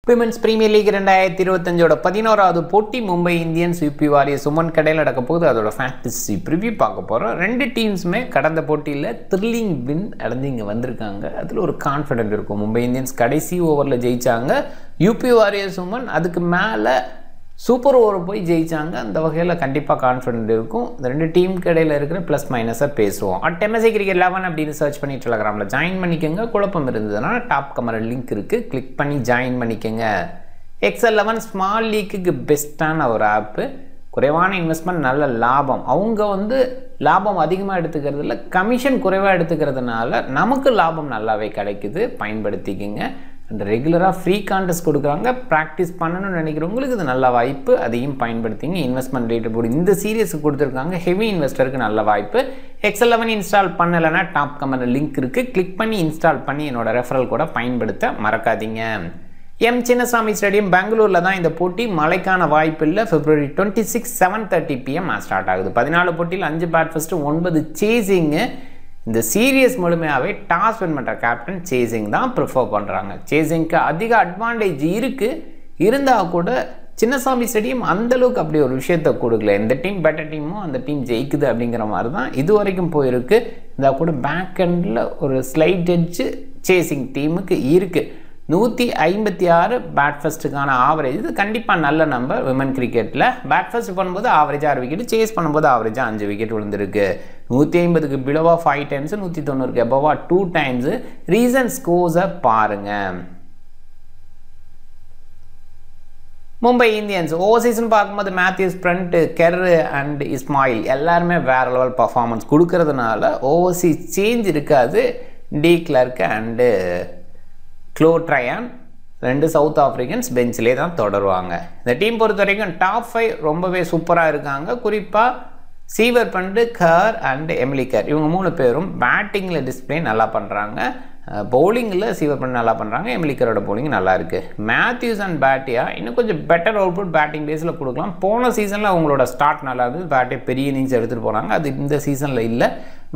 Women's premier league 2025 11வது போட்டி Mumbai Indians UP warriors சுமன் கடையில் நடக்க போகுது. அதோட ஃபேண்டசி ப்ரிவ்யூ பார்க்க போகிறோம். ரெண்டு டீம்ஸுமே கடந்த போட்டியில் த்ரில்லிங் வின் அடைஞ்சு இங்கே வந்திருக்காங்க. அதில் ஒரு கான்ஃபிடென்ட் இருக்கும். மும்பை இந்தியன்ஸ் கடைசி ஓவரில் ஜெயித்தாங்க. யூபி வாரியர்ஸ் சுமன் அதுக்கு மேலே சூப்பர் ஓவர் போய் ஜெயித்தாங்க. அந்த வகையில் கண்டிப்பாக கான்ஃபிடென்ட் இருக்கும். இந்த ரெண்டு டீமுக்கு இடையில் இருக்கிற ப்ளஸ் மைனஸாக பேசுவோம். MSI கிரிக்கெட் 11 அப்படின்னு சர்ச் பண்ணி டெலகிராமில் ஜாயின் பண்ணிக்கோங்க. குழப்பம் இருந்ததுன்னா டாப் கமர லிங்க் இருக்குது, கிளிக் பண்ணி ஜாயின் பண்ணிக்கோங்க. XL11 ஸ்மால் லீக்குக்கு பெஸ்ட்டான ஒரு ஆப்பு. குறைவான இன்வெஸ்ட்மெண்ட், நல்ல லாபம். அவங்க லாபம் அதிகமாக எடுத்துக்கிறதுல கமிஷன் குறைவாக எடுத்துக்கிறதுனால நமக்கு லாபம் நல்லாவே கிடைக்குது. பயன்படுத்திக்கோங்க. அண்ட் ரெகுலராக ஃப்ரீ கான்டெஸ்ட் கொடுக்குறாங்க. ப்ராக்டிஸ் பண்ணணும்னு நினைக்கிறவங்களுக்கு இது நல்ல வாய்ப்பு. அதையும் பயன்படுத்திங்க. இன்வெஸ்ட்மெண்ட் ரேட்டு போடு இந்த சீரியஸுக்கு கொடுத்துருக்காங்க. ஹெவி இன்வெஸ்டருக்கு நல்ல வாய்ப்பு. XL11 இன்ஸ்டால் பண்ணலைன்னா டாப் கமெண்ட் லிங்க் இருக்குது, கிளிக் பண்ணி இன்ஸ்டால் பண்ணி என்னோட ரெஃபரல் கூட பயன்படுத்த மறக்காதீங்க. சின்னசாமி ஸ்டேடியம் பெங்களூரில் தான் இந்த போட்டி. மழைக்கான வாய்ப்பு இல்லை. February 26 7:30 PM ஸ்டார்ட் ஆகுது. 14 போட்டியில் 5 பேட் ஃபஸ்ட்டு 9 சேசிங்கு. இந்த சீரியஸ் முழுமையாகவே டாஸ் வின் பண்ணுற கேப்டன் சேசிங் தான் ப்ரிஃபர் பண்ணுறாங்க. சேசிங்க்கு அதிக அட்வான்டேஜ் இருக்குது. இருந்தால் கூட சின்னசாமி ஸ்டேடியம் அந்தளவுக்கு அப்படி ஒரு விஷயத்தை கொடுக்கல. எந்த டீம் பெட்டர் டீமோ அந்த டீம் ஜெயிக்குது அப்படிங்கிற மாதிரி தான் இது வரைக்கும் போயிருக்கு. இருந்தால் கூட பேக் எண்டில் ஒரு ஸ்லைட் எட்ஜு சேசிங் டீமுக்கு இருக்குது. 156 பேட் ஃபஸ்ட்டுக்கான ஆவரேஜ். இது கண்டிப்பாக நல்ல நம்பர். விமன் கிரிக்கெட்டில் பேட் ஃபஸ்ட் பண்ணும்போது ஆவரேஜாக 6 விக்கெட், சேஸ் பண்ணும்போது ஆவரேஜாக 5 விக்கெட் விழுந்திருக்கு. 150க்கு பிலோவா 5 டைம்ஸு, 190க்கு அபோவா 2 டைம்ஸு. ரீசன் ஸ்கோர்ஸை பாருங்கள். மும்பை இந்தியன்ஸ் ஓவர்சீஸ்னு பார்க்கும்போது Matthews, Brunt, Kerr and Ismail எல்லாருமே வேறு லெவல் பர்ஃபார்மன்ஸ் கொடுக்கறதுனால ஓவர்சீஸ் சேஞ்ச் இருக்காது. De Klerk and Chloe Tryon 2 South Africans பெஞ்சிலே தான் தொடருவாங்க. இந்த டீம் பொறுத்த வரைக்கும் டாப் 5 ரொம்பவே சூப்பராக இருக்காங்க. குறிப்பாக சீவர் பண்டு, கர் அண்ட் எமிலி கர் இவங்க 3 பேரும் பேட்டிங்கில் டிஸ்பிளே நல்லா பண்ணுறாங்க. பவுலிங்கில் சீவர் பண்ண நல்லா பண்ணுறாங்க. எமிலிக்கரோட பவுலிங் நல்லா இருக்குது. மேத்யூஸ் அண்ட் பேட்டியா இன்னும் கொஞ்சம் பெட்டர் அவுட்புட் பேட்டிங் பேஸில் கொடுக்கலாம். போன சீசனில் அவங்களோட ஸ்டார்ட் நல்லா இருந்தது. பேட்டியை பெரிய இன்னிங்ஸ் எடுத்துகிட்டு போனாங்க. அது இந்த சீசனில் இல்லை.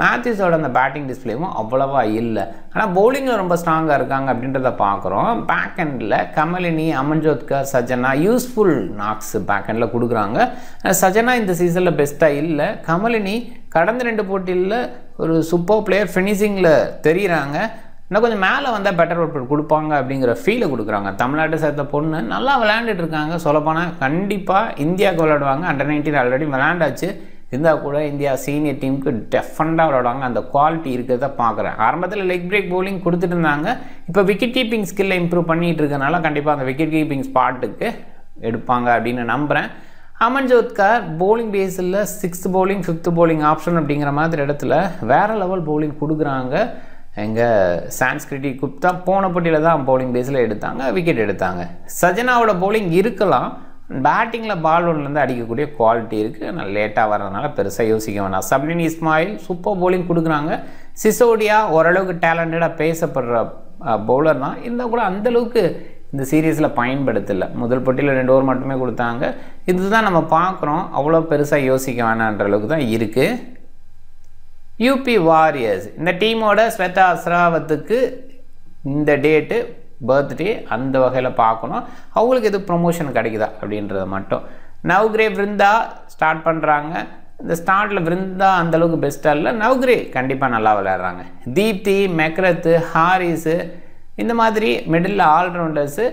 மேத்யூஸோட அந்த பேட்டிங் டிஸ்பிளேவும் அவ்வளவா இல்லை. ஆனால் பவுலிங்கில் ரொம்ப ஸ்ட்ராங்காக இருக்காங்க அப்படின்றத பார்க்குறோம். பேக் எண்டில் Kamalini, Amanjot Kaur, Sajana useful knocks back எண்டில் கொடுக்குறாங்க. சஜனா இந்த சீசனில் பெஸ்ட்டாக இல்லை. கமலினி கடந்த 2 போட்டியில் ஒரு சூப்பர் பிளேயர், ஃபினிஷிங்கில் தெரிகிறாங்க. இன்னும் கொஞ்சம் மேலே வந்தால் பெட்டர் அவுட்புட் கொடுப்பாங்க அப்படிங்கிற ஃபீலை கொடுக்குறாங்க. தமிழ்நாட்டை சேர்த்த பொண்ணு நல்லா விளையாண்டுட்டு இருக்காங்க. சொல்லப்போனால் கண்டிப்பாக இந்தியாவுக்கு விளையாடுவாங்க. அண்டர் 19 ஆல்ரெடி விளையாண்டாச்சு. இருந்தால் கூட இந்தியா சீனியர் டீமுக்கு டெஃபண்டாக விளையாடுவாங்க. அந்த குவாலிட்டி இருக்கிறத பார்க்குறேன். ஆரம்பத்தில் லெக் பிரேக் பவுலிங் கொடுத்துட்டு இருந்தாங்க. இப்போ விக்கெட் கீப்பிங் ஸ்கில்லை இம்ப்ரூவ் பண்ணிகிட்டு இருக்கனால கண்டிப்பாக அந்த விக்கெட் கீப்பிங் ஸ்பாட்டுக்கு எடுப்பாங்க அப்படின்னு நம்புகிறேன். அமன்ஜோத்கர் பவுலிங் பேஸில் 6th bowling 5th bowling option அப்படிங்கிற மாதிரி இடத்துல வேறு லெவல் பவுலிங் கொடுக்குறாங்க. எங்கள் சான்ஸ்கிரிட்டி குப்தா போன போட்டியில் தான் பவுலிங் பேஸில் எடுத்தாங்க, விக்கெட் எடுத்தாங்க. சஜனாவோட பவுலிங் இருக்கலாம். பேட்டிங்கில் பால் ஒன்லேருந்து அடிக்கக்கூடிய குவாலிட்டி இருக்குது. ஆனால் லேட்டாக வரதுனால பெருசாக யோசிக்க வேணாம். சப்ளின் இஸ்மாயில் சூப்பர் பவுலிங் கொடுக்குறாங்க. சிசோடியா ஓரளவுக்கு டேலண்டடாக பேசப்படுற பவுலர் தான். இருந்தால் கூட அந்தளவுக்கு இந்த சீரீஸில் பயன்படுத்தலை. முதல் போட்டியில் 2 ஓவர் மட்டுமே கொடுத்தாங்க. இதுதான் நம்ம பார்க்குறோம். அவ்வளோ பெருசாக யோசிக்க வேணான்ற அளவுக்கு தான் இருக்குது. யூபி வாரியர்ஸ் இந்த டீமோட ஸ்வேதா அஸ்ராவத்துக்கு இந்த டேட்டு பர்த்டே அந்த வகையில் பார்க்கணும். அவங்களுக்கு எது ப்ரொமோஷன் கிடைக்குதா அப்படின்றத மட்டும். நவ்கிரே விருந்தா ஸ்டார்ட் பண்ணுறாங்க. இந்த ஸ்டார்ட்டில் விருந்தா அந்தளவுக்கு பெஸ்ட்டாக இல்லை. நவ்கிரே கண்டிப்பாக நல்லா விளையாடுறாங்க. தீப்தி, மெக்ரத்து, ஹாரிஸு இந்த மாதிரி மிடில் ஆல்ரவுண்டர்ஸு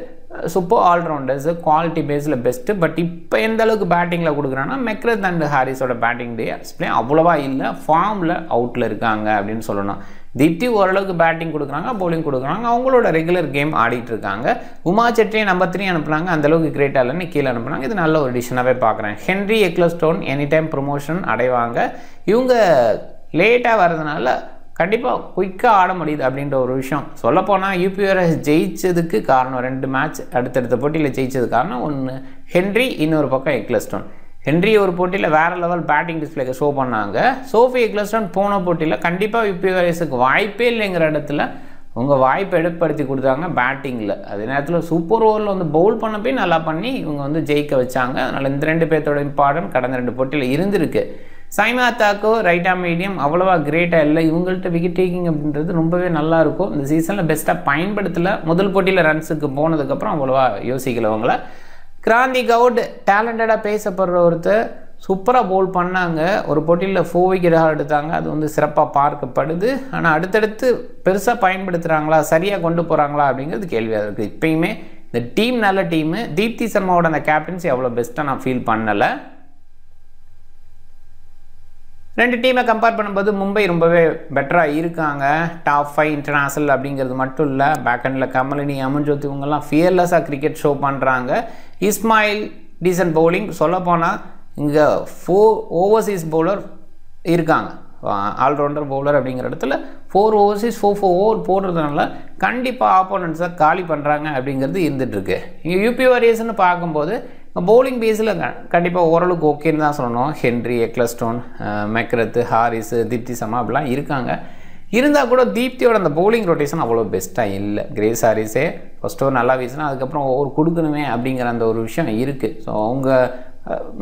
சூப்பர் ஆல்ரவுண்டர்ஸு குவாலிட்டி பேஸில் பெஸ்ட்டு. பட் இப்போ எந்த அளவுக்கு பேட்டிங்கில் கொடுக்குறாங்கன்னா மெக்ரத் அண்ட் ஹாரிஸோட பேட்டிங் டிஸ்பிளே அவ்வளோவா இல்லை. ஃபார்மில் அவுட்டில் இருக்காங்க அப்படின்னு சொல்லணும். தீப்தி ஓரளவுக்கு பேட்டிங் கொடுக்குறாங்க, பவுலிங் கொடுக்குறாங்க. அவங்களோட ரெகுலர் கேம் ஆடிட்டு இருக்காங்க. உமா செட்ரியை நம்பர் 3 அனுப்புனாங்க. அந்தளவுக்கு கிரேட்டாக இல்லைன்னு கீழே அனுப்புனாங்க. இது நல்ல ஒரு டிசிஷனாகவே பார்க்குறேன். Henry, Ecclestone any time promotion அடைவாங்க. இவங்க லேட்டாக வர்றதுனால கண்டிப்பாக குயிக்காக ஆட முடியுது அப்படின்ற ஒரு விஷயம். சொல்லப்போனால் யூபிஆர்எஸ் ஜெயிச்சதுக்கு காரணம் 2 மேட்ச் அடுத்தடுத்த போட்டியில் ஜெயிச்சது காரணம். ஒன்று ஹென்ரி, இன்னொரு பக்கம் எக்லஸ்டோன். ஹென்ரி ஒரு போட்டியில் வேறு லெவல் பேட்டிங் டிஸ்பிளேக்கு ஷோ பண்ணாங்க. சோஃபி எக்லஸ்டோன் போன போட்டியில் கண்டிப்பாக யூபிஆர்எஸுக்கு வாய்ப்பே இல்லைங்கிற இடத்துல உங்கள் வாய்ப்பை ஏற்படுத்தி கொடுத்தாங்க பேட்டிங்கில். அதே நேரத்தில் சூப்பர் ஓவரில் பவுல் பண்ண போய் நல்லா பண்ணி இவங்க ஜெயிக்க வச்சாங்க. அதனால் இந்த 2 பேர்த்தோட இம்பார்ட்டன்ட் கடந்த 2 போட்டியில் இருந்திருக்கு. சைமா தாக்கோ ரைட் ஆம் மீடியம் அவ்வளோவா கிரேட்டாக இல்லை. இவங்கள்ட்ட விக்கெட் டேக்கிங் அப்படின்றது ரொம்பவே நல்லாயிருக்கும். இந்த சீசனில் பெஸ்ட்டாக பயன்படுத்தலை. முதல் போட்டியில் ரன்ஸுக்கு போனதுக்கப்புறம் அவ்வளோவா யோசிக்கல அவங்கள. கிராந்தி கவுட் டேலண்டடாக பேசப்படுற ஒருத்தர் சூப்பராக பவுல் பண்ணாங்க. ஒரு போட்டியில் 4 விக்கெட்டாக எடுத்தாங்க. அது வந்து சிறப்பாக பார்க்கப்படுது. ஆனால் அடுத்தடுத்து பெருசாக பயன்படுத்துகிறாங்களா, சரியாக கொண்டு போகிறாங்களா அப்படிங்கிறது கேள்வியாக இருக்குது. இப்போயுமே இந்த டீம் நல்ல டீமு. தீப்தி சர்மாவோட அந்த கேப்டன்சி அவ்வளோ பெஸ்ட்டாக நான் ஃபீல் பண்ணலை. 2 டீமை கம்பேர் பண்ணும்போது மும்பை ரொம்பவே பெட்டராக இருக்காங்க. டாப் 5 இன்டர்நேஷனல் அப்படிங்கிறது மட்டும் இல்லை, பேக்கெண்டில் கமலினி, அமன்ஜோத் இவங்கெல்லாம் ஃபியர்லெஸ்ஸாக கிரிக்கெட் ஷோ பண்ணுறாங்க. Ismail decent bowling. சொல்லப்போனால் இங்கே 4 ஓவர்சீஸ் பவுலர் இருக்காங்க. ஆல்ரவுண்டர் பவுலர் அப்படிங்கிற இடத்துல 4 ஓவர்சீஸ் 4 ஓவர் போடுறதுனால கண்டிப்பாக ஆப்போனன்ட்ஸை காலி பண்ணுறாங்க அப்படிங்கிறது இருந்துகிட்ருக்கு. இங்கே யூபி வாரியர்ஸ்னு பார்க்கும்போது பவுலிங் பேஸில் கண்டிப்பாக ஓரளவுக்கு ஓகேன்னு தான் சொல்லணும். Henry, Ecclestone, McGrath, Harris, Deepti Sharma அப்படிலாம் இருக்காங்க. இருந்தால் கூட தீப்தியோட அந்த பவுலிங் ரொட்டேஷன் அவ்வளோ பெஸ்ட்டாக இல்லை. கிரேஸ் ஹாரிஸே ஃபஸ்ட் ஓவர் நல்லா வீசினா அதுக்கப்புறம் ஓவர் கொடுக்கணுமே அப்படிங்கிற அந்த ஒரு விஷயம் இருக்குது. ஸோ அவங்க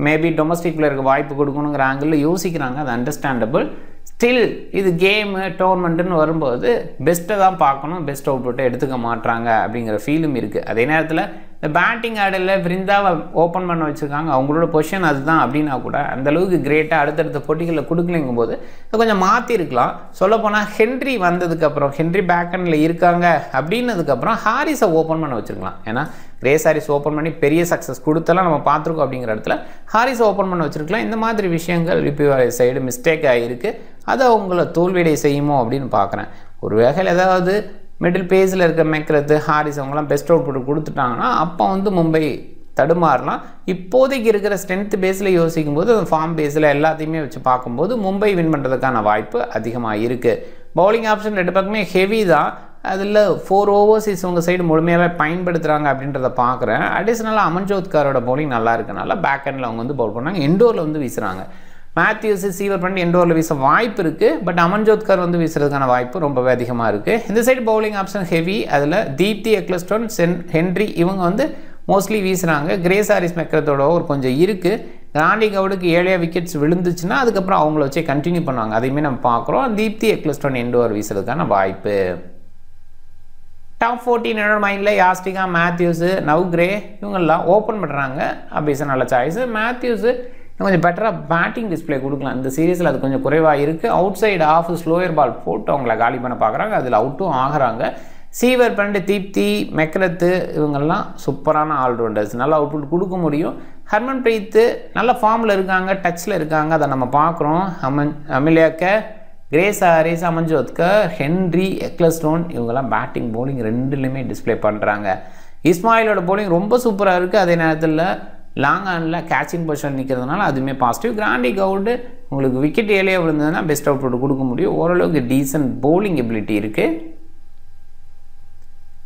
மேபி டொமஸ்டிக் பிளேயருக்கு வாய்ப்பு கொடுக்கணுங்கிற ஆங்கிளில் யோசிக்கிறாங்க. அது அண்டர்ஸ்டாண்டபிள். ஸ்டில் இது கேமு டோர்னமெண்ட்டுன்னு வரும்போது பெஸ்ட்டை தான் பார்க்கணும். பெஸ்ட் அவுட்புட்டை எடுத்துக்க மாட்டாங்க அப்படிங்கிற ஃபீலும் இருக்குது. அதே நேரத்தில் இந்த பேட்டிங் ஆர்டரில் பிருந்தாவை ஓப்பன் பண்ண வச்சுருக்காங்க. அவங்களோட பொசிஷன் அதுதான் அப்படின்னா கூட அந்தளவுக்கு கிரேட்டாக அடுத்தடுத்த போட்டிகளில் கொடுக்கலைங்கும் போது கொஞ்சம் மாற்றிருக்கலாம். சொல்லப்போனால் ஹென்ரி வந்ததுக்கப்புறம், ஹென்ரி பேக்கெண்டில் இருக்காங்க அப்படின்னதுக்கப்புறம் ஹாரிஸை ஓப்பன் பண்ண வச்சுருக்கலாம். ஏன்னா கிரேஸ் ஹாரிஸ் ஓப்பன் பண்ணி பெரிய சக்ஸஸ் கொடுத்தலாம் நம்ம பார்த்துருக்கோம். அப்படிங்கிற இடத்துல ஹாரிஸை ஓப்பன் பண்ண வச்சுருக்கலாம். இந்த மாதிரி விஷயங்கள் யூபி வாரியர்ஸ் சைடு மிஸ்டேக் ஆகிருக்கு. அது அவங்கள தோல்வியடை செய்யுமோ அப்படின்னு பார்க்குறேன். ஒரு வகையில் ஏதாவது மிடில் பேஸில் இருக்க மெக்ரத், ஹாரிஸ் அவங்களாம் பெஸ்ட் அவுட் போட்டு கொடுத்துட்டாங்கன்னா அப்போ வந்து மும்பை தடுமாறலாம். இப்போதைக்கு இருக்கிற ஸ்ட்ரென்த் பேஸில் யோசிக்கும் போது அந்த ஃபார்ம் பேஸில் எல்லாத்தையுமே வச்சு பார்க்கும்போது மும்பை வின் பண்ணுறதுக்கான வாய்ப்பு அதிகமாக இருக்குது. பவுலிங் ஆப்ஷன் 2 பக்கமே ஹெவி தான். அதில் 4 ஓவர்ஸீஸ் உங்கள் சைடு முழுமையாகவே பயன்படுத்துகிறாங்க அப்படின்றத பார்க்குறேன். அடிஷ்னலாக அமன்ஜோத்காரோட பவுலிங் நல்லா இருக்கனால பேக் ஹேண்டில் அவங்க வந்து பவுல் பண்ணாங்க. எண்டோரில் வந்து வீசுகிறாங்க. மேத்யூஸ் சீவர் பண்ணி எண்டோரில் வீச வாய்ப்பு இருக்குது. பட் அமன்ஜோத்கர் வந்து வீசுறதுக்கான வாய்ப்பு ரொம்பவே அதிகமாக இருக்குது. இந்த சைடு பவுலிங் ஆப்ஷன் ஹெவி. அதில் தீப்தி, எக்லஸ்டோன், ஹென்ரி இவங்க வந்து மோஸ்ட்லி வீசுகிறாங்க. கிரேஸ் ஹாரிஸ், மெக்ரத்தோட ஒரு கொஞ்சம் இருக்குது. கிராந்தி கவுடுக்கு 7 விக்கெட்ஸ் விழுந்துச்சுன்னா அதுக்கப்புறம் அவங்கள வச்சே கண்டினியூ பண்ணுவாங்க. அதையுமே நம்ம பார்க்குறோம். தீப்தி, எக்லஸ்டோன் எண்டோர் வீசுறதுக்கான வாய்ப்பு. டாப் 14 என்னோட மைண்டில் யாஸ்டிகா, மேத்யூஸு, நவ்கிரே இவங்கெல்லாம் ஓப்பன் பண்ணுறாங்க. அபிஸ் நல்ல சாய்ஸு. மேத்யூஸு கொஞ்சம் பெட்டராக பேட்டிங் டிஸ்பிளே கொடுக்கலாம். இந்த சீரீஸில் அது கொஞ்சம் குறைவாக இருக்குது. Outside off slower ball போட்டு அவங்கள காலி பண்ண பார்க்குறாங்க. அதில் அவுட்டும் ஆகிறாங்க. சீவர் பண்ணிட்டு தீப்தி, மெக்ரத்து இவங்கெல்லாம் சூப்பரான ஆல்ரவுண்டர்ஸ். நல்லா அவுட்புட் கொடுக்க முடியும். ஹர்மன் பிரீத் நல்ல ஃபார்மில் இருக்காங்க, டச்சில் இருக்காங்க. அதை நம்ம பார்க்குறோம். அமிலியாக்க, கிரேஸ் ஹாரிஸ், அமன்ஜோத்கர், ஹென்ரி, எக்லஸ்டோன் இவங்கெல்லாம் பேட்டிங் பவுலிங் 2லையுமே டிஸ்பிளே பண்ணுறாங்க. இஸ்மாயிலோட பவுலிங் ரொம்ப சூப்பராக இருக்குது. அதே நேரத்தில் லாங் ஆனில் கேச்சிங் பொசிஷன் நிற்கிறதுனால அதுவுமே பாசிட்டிவ். கிராந்தி கவுடு உங்களுக்கு விக்கெட் ஏழையாக விழுந்ததுன்னா பெஸ்ட் அவுட் போட்டு கொடுக்க முடியும். ஓரளவுக்கு டீசன்ட் பவுலிங் எபிலிட்டி இருக்குது.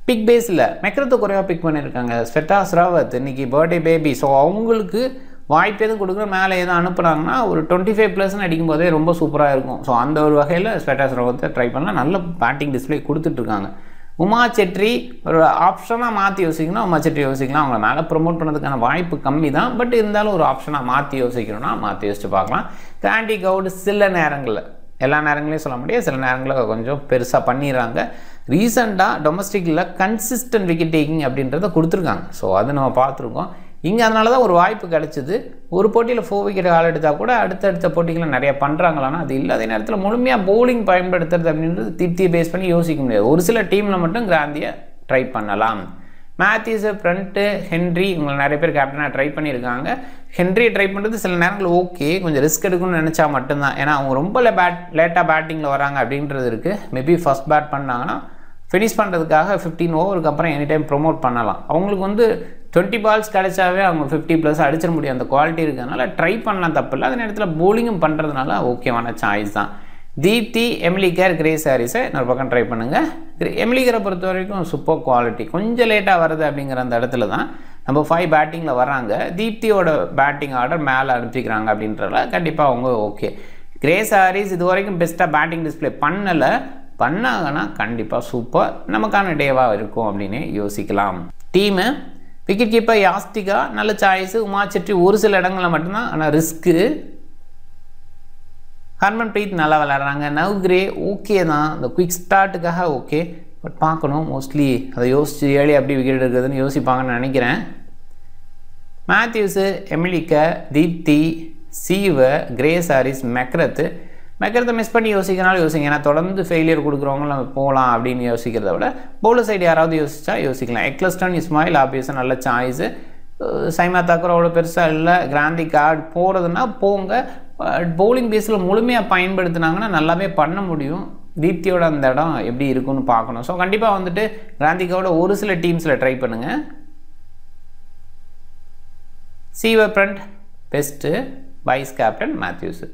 பிக் பேஸில் மெக்ரத்தை குறைவாக பிக் பண்ணியிருக்காங்க. ஸ்வெட்டா ஸ்ராவத் இன்னைக்கு பர்த்டே பேபி. ஸோ அவங்களுக்கு வாய்ப்பு எதுவும் கொடுக்குற மேலே எதுவும் அனுப்புகிறாங்கன்னா ஒரு 25+ அடிக்கும் போதே ரொம்ப சூப்பராக இருக்கும். ஸோ அந்த ஒரு வகையில் ஸ்வெட்டா ஸ்ராவத்தை ட்ரை பண்ணலாம். நல்ல பேட்டிங் டிஸ்பிளே கொடுத்துட்ருக்காங்க. உமா செட்ரி ஒரு ஆப்ஷனாக மாற்றி யோசிக்கணும். உமா செட்ரி யோசிக்கலாம். அவங்கள மேலே ப்ரொமோட் பண்ணுறதுக்கான வாய்ப்பு கம்மி தான். பட் இருந்தாலும் ஒரு ஆப்ஷனாக மாற்றி யோசிக்கணும்னா மாற்றி யோசிச்சு பார்க்கலாம். கிராந்தி கவுடு சில நேரங்களில், எல்லா நேரங்களையும் சொல்ல முடியாது, சில நேரங்களில் கொஞ்சம் பெருசாக பண்ணிடுறாங்க. ரீசெண்டாக டொமஸ்டிக்கில் கன்சிஸ்டன்ட் விக்கெட் டேக்கிங் அப்படின்றத கொடுத்துருக்காங்க. ஸோ அது நம்ம பார்த்துருக்கோம். இங்கே அதனால தான் ஒரு வாய்ப்பு கிடச்சிது. ஒரு போட்டியில் 4 விக்கெட் ஆள் எடுத்தால் கூட அடுத்தடுத்த போட்டிகளை நிறையா பண்ணுறாங்களான்னா அது இல்லை. அதே நேரத்தில் முழுமையாக பவுலிங் பயன்படுத்துறது அப்படின்றது தீப்தியை பேஸ் பண்ணி யோசிக்க முடியாது. ஒரு சில டீமில் மட்டும் கிராந்தியை ட்ரை பண்ணலாம். மேத்யூஸு, ஃப்ரண்ட்டு, ஹென்ரி இவங்களை நிறைய பேர் கேப்டனாக ட்ரை பண்ணியிருக்காங்க. ஹென்ரி ட்ரை பண்ணுறது சில நேரங்கள் ஓகே, கொஞ்சம் ரிஸ்க் எடுக்கணும்னு நினச்சா மட்டும்தான். ஏன்னா அவங்க ரொம்ப லேட்டாக பேட்டிங்கில் வராங்க அப்படின்றது இருக்குது. மேபி ஃபஸ்ட் பேட் பண்ணாங்கன்னா ஃபினிஷ் பண்ணுறதுக்காக 15 ஓவருக்கு அப்புறம் எனி டைம் ப்ரொமோட் பண்ணலாம். அவங்களுக்கு வந்து 20 பால்ஸ் கிடைச்சாவே அவங்க 50+ அடிச்சிட முடியும். அந்த குவாலிட்டி இருக்கிறதுனால ட்ரை பண்ணலாம், தப்பு இல்லை. அதே நேரத்தில் பவுலிங்கும் பண்ணுறதுனால ஓகேவான சாய்ஸ் தான். தீப்தி, எமிலி கேர், கிரேஸ் ஹாரிஸை இன்னொரு பக்கம் ட்ரை பண்ணுங்கள். எமிலி கேரை பொறுத்த வரைக்கும் சூப்பர் குவாலிட்டி. கொஞ்சம் லேட்டாக வருது அப்படிங்கிற அந்த இடத்துல தான் நம்ம 5 பேட்டிங்கில் வராங்க. தீப்தியோட பேட்டிங் ஆர்டர் மேலே அனுப்பிக்கிறாங்க அப்படின்றதால கண்டிப்பாக அவங்க ஓகே. கிரேஸ் ஹாரிஸ் இது வரைக்கும் பெஸ்ட்டாக பேட்டிங் டிஸ்பிளே பண்ணாங்கன்னா கண்டிப்பாக சூப்பர் நமக்கான டேவாக இருக்கும் அப்படின்னு யோசிக்கலாம். டீமு விக்கெட் கீப்பர் யாஸ்டிகா நல்ல சாய்ஸு. உமா செட்ரி ஒரு சில இடங்களில் மட்டும்தான், ஆனால் ரிஸ்க்கு. ஹர்மன்ப்ரீத் நல்லா விளையாடுறாங்க. நவ்கிரே ஓகே தான், இந்த குயிக் ஸ்டார்ட்டுக்காக ஓகே, பட் பார்க்கணும் மோஸ்ட்லி அதை யோசிச்சு ஏழை அப்படி விக்கெட் எடுக்கிறதுன்னு யோசிப்பாங்கன்னு நினைக்கிறேன். மேத்யூஸு, எமிலிக்க, தீப்தி, சீவ, கிரேஸ் ஹாரிஸ், மெக்ரத்தை மிஸ் பண்ணி யோசிக்கிறனால யோசிங்க. ஏன்னா தொடர்ந்து ஃபெயிலியர் கொடுக்குறவங்க நம்ம போகலாம் அப்படின்னு யோசிக்கிறத விட பவுலர் சைடு யாராவது யோசிச்சா யோசிக்கலாம். எக்லஸ்டன், இஸ்மாயில் ஆப்வியஸாக நல்ல சாய்ஸு. சைமா தாக்கூர் அவ்வளோ பெருசாக இல்லை. கிராந்தி கார்டு போகிறதுனா போங்க, பவுலிங் பேஸில் முழுமையாக பயன்படுத்தினாங்கன்னா நல்லாவே பண்ண முடியும். தீப்தியோட அந்த இடம் எப்படி இருக்குன்னு பார்க்கணும். ஸோ கண்டிப்பாக வந்துட்டு கிராந்திகாவோட ஒரு சில டீம்ஸில் ட்ரை பண்ணுங்கள். Sciver Brunt best, vice captain Matthews.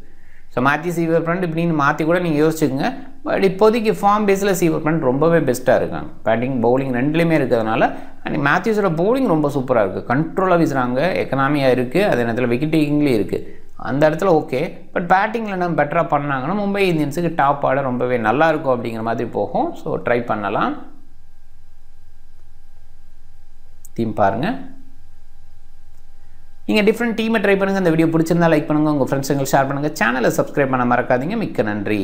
So Matthew Sciver Brunt இப்படின்னு மாற்றி கூட நீங்கள் யோசிச்சுக்கோங்க. பட் இப்போதைக்கு ஃபார்ம் பேஸில் சீவர்ஃப்ரண்ட் ரொம்பவே பெஸ்ட்டாக இருக்காங்க. பேட்டிங் பவுலிங் ரெண்டுலேயுமே இருக்கிறதுனால. அண்ட் மேத்யூஸோட பவுலிங் ரொம்ப சூப்பராக இருக்குது, கண்ட்ரோலாக வீசுகிறாங்க, எக்கனாமியாக இருக்குது, அதே நேரத்தில் விக்கெட் டேக்கிங்லேயும் இருக்குது. அந்த இடத்துல ஓகே, பட் பேட்டிங்கில் நம்ம பெட்டராக பண்ணாங்கன்னா மும்பை இந்தியன்ஸுக்கு டாப் ஆர்டர் ரொம்பவே நல்லாயிருக்கும் அப்படிங்கிற மாதிரி போகும். ஸோ ட்ரை பண்ணலாம். டீம் பாருங்கள். நீங்கள் டிஃப்ரெண்ட் டீமை ட்ரை பண்ணுங்கள். இந்த வீடியோ பிடிச்சிருந்தா லைக் பண்ணுங்கள், உங்கள் ஃப்ரெண்ட்ஸுங்களுக்கு ஷேர் பண்ணுங்கள், சேனலை சப்ஸ்கிரைப் பண்ண மறக்காதீங்க. மிக்க நன்றி.